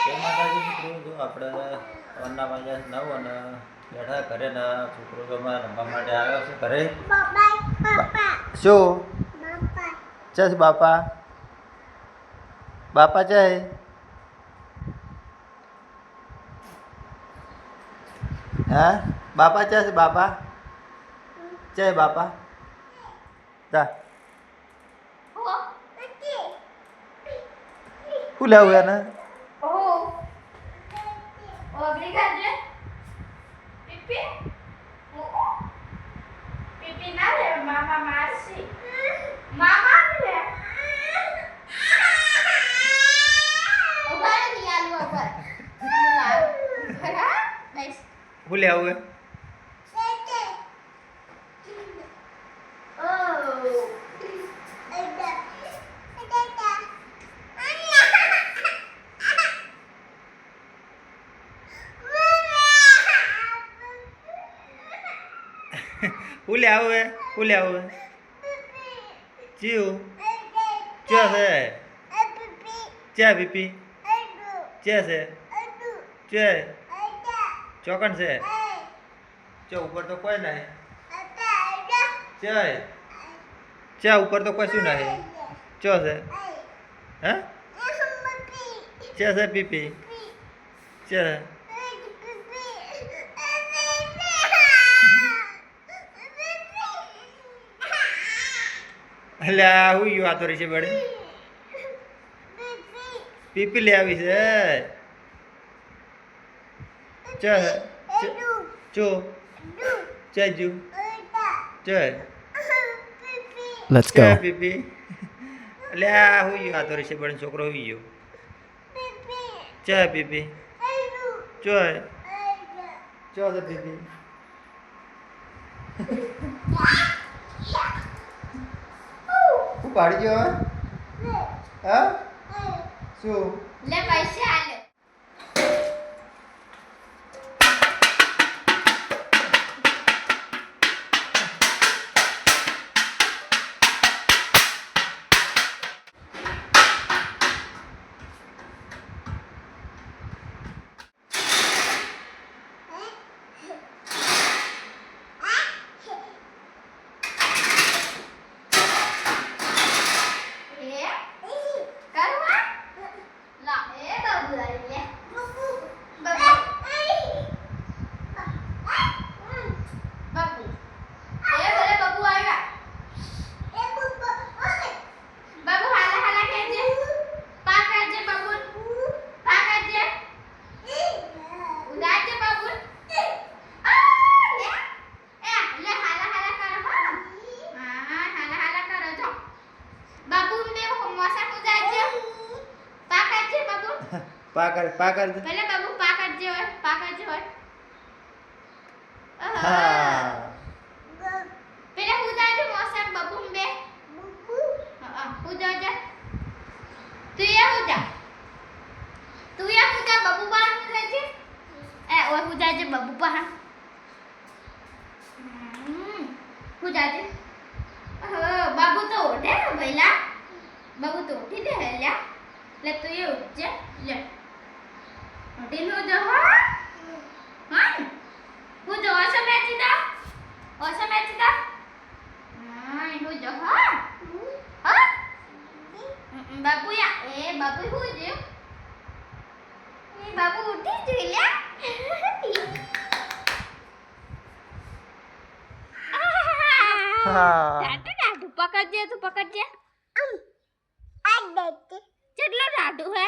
જય માતાજી મિત્રો. જો આપણે સવારના વાગ્યા 9 અને બેઠા ઘરે ને છોકરો તો અમારે રમવા માટે આવ્યો છે ઘરે. શું છે બાપા? બાપા છે? હા બાપા છે બાપા? છે બાપા? જા શું લેવું એને? શું લેવું? શું લેવું? શું લેવું? ચીયું ચે છે? ચે પીપી ચે છે? ચે ચોકન છે? ચે ઉપર તો કોઈ નહીં. ચે ચે ઉપર તો કોઈ શું નહીં. ચો છે? હે ચે છે પીપી ચે? એટલે હું ગયું આ તો રહી છે બડે પીપી લઈ આવી છે. ચે ચો ચે જુ ચે Let's go. પીપી એટલે આ હું ગયું આ તો રહી છે બડે છોકરો હોઈ ગયો. ચે પીપી ચો ચો છે પીપી? હું પાડી ગયો હા શું? લે પૈસા આલે. પાકર પાકર પેલા બાબુ પાકડ જે હોય હા પેલા હું જાજે મોસમ બાબુ બે હા હું જાજે તું યા હું જા બાબુ બહાર હું જાજે ઓય હું જાજે બાબુ બહાર હું જાજે બાબુ તો ઉઠે ભઈલા બાબુ તો ઉઠી દે હેલ્યા લે તું એ ઉઠજે લે ઢીલો જો હા હું જો ઓછો મેચી દા હું જો હા બાબુ યા એ બાબુ હું જો એ બાબુ ઉઠી જોઈ લે ટાટુ પકડજે તું પકડજે કેટલો ટાટુ હે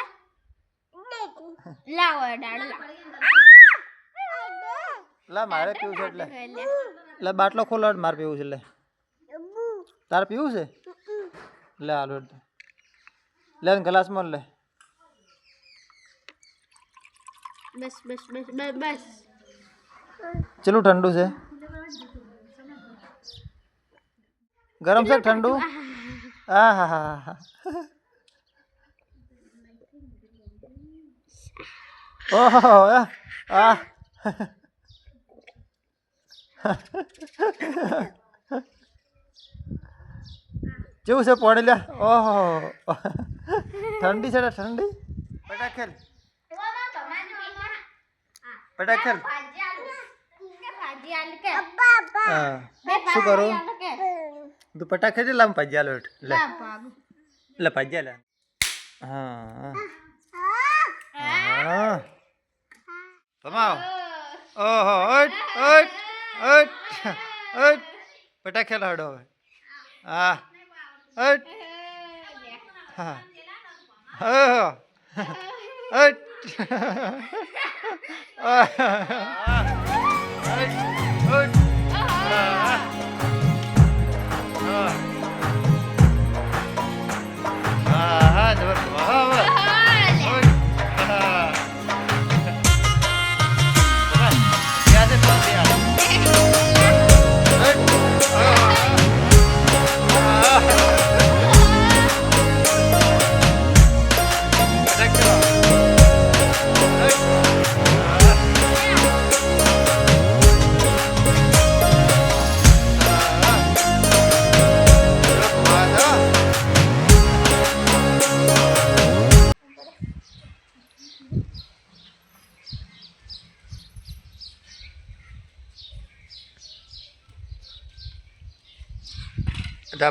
લાવો ડાડો લા મારે પીવું છે એટલે બાટલો ખોલો મારે પીવું છે એટલે તારે પીવું છે લે હાલો લે ગ્લાસમાં લે બસ ચલો ઠંડુ છે ગરમ છે ઠંડુ હા હા હા હા ઓહો આ કેવું છે પાણી લ્યા? ઓહો ઠંડી છે ને ઠંડી? બેટા ખેલ પટાક ખેલ ભાજી આલુ કે ભાજી આલુ કે હા બે શું કરું આલુ કે તું પટાક ખેલ લામ ભાજ્યા લો લે લા ભાગુ લે ભાજ્યા લે હા હા તમાવ ઓહો ઓટ ઓટ ઓટ ઓટ પટાક ખેલ હાડો હવે હા ઓટ હા હા ઓટ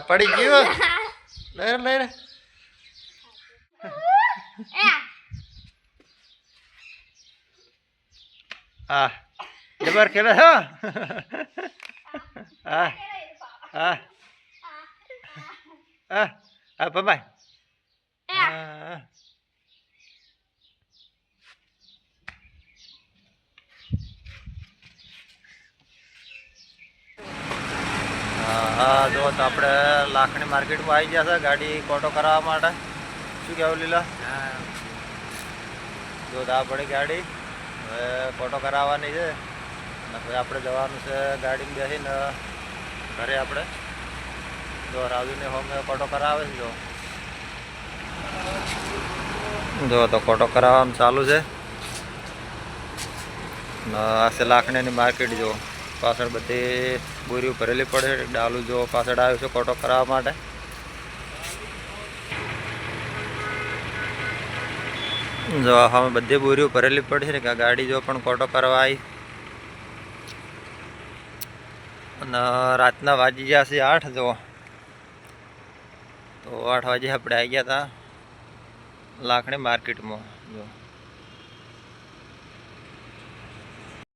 પડી ગયો લે લે હા જબર ખેલે હા હા હા હા હા બાય હા હા જો તો આપણે લાખણી માર્કેટમાં આવી ગયા છે ગાડી કોટો કરાવવા માટે શું કહેવું લીલા જો તો આ પડી ગાડી હવે કોટો કરાવવાની છે અને પછી આપણે જવાનું છે ગાડીમાં બેસીને ઘરે આપણે જો રાજુને હોમે કોટો કરાવે છે જો તો કોટો કરાવવાનું ચાલુ છે આ છે લાખણીની માર્કેટ જો પાછળ બધી બોરીઓ ભરેલી પડે છે ડાલું જો પાછળ આવ્યું છે કોટો કરાવવા માટે જો અમે બધી બોરીઓ ભરેલી પડી છે ને કે ગાડી જો પણ કોટો કરવા આવી અને રાતના વાગી ગયા છે 8 જો તો 8 વાગે આપણે આવી ગયા હતા લાખણી માર્કેટમાં જો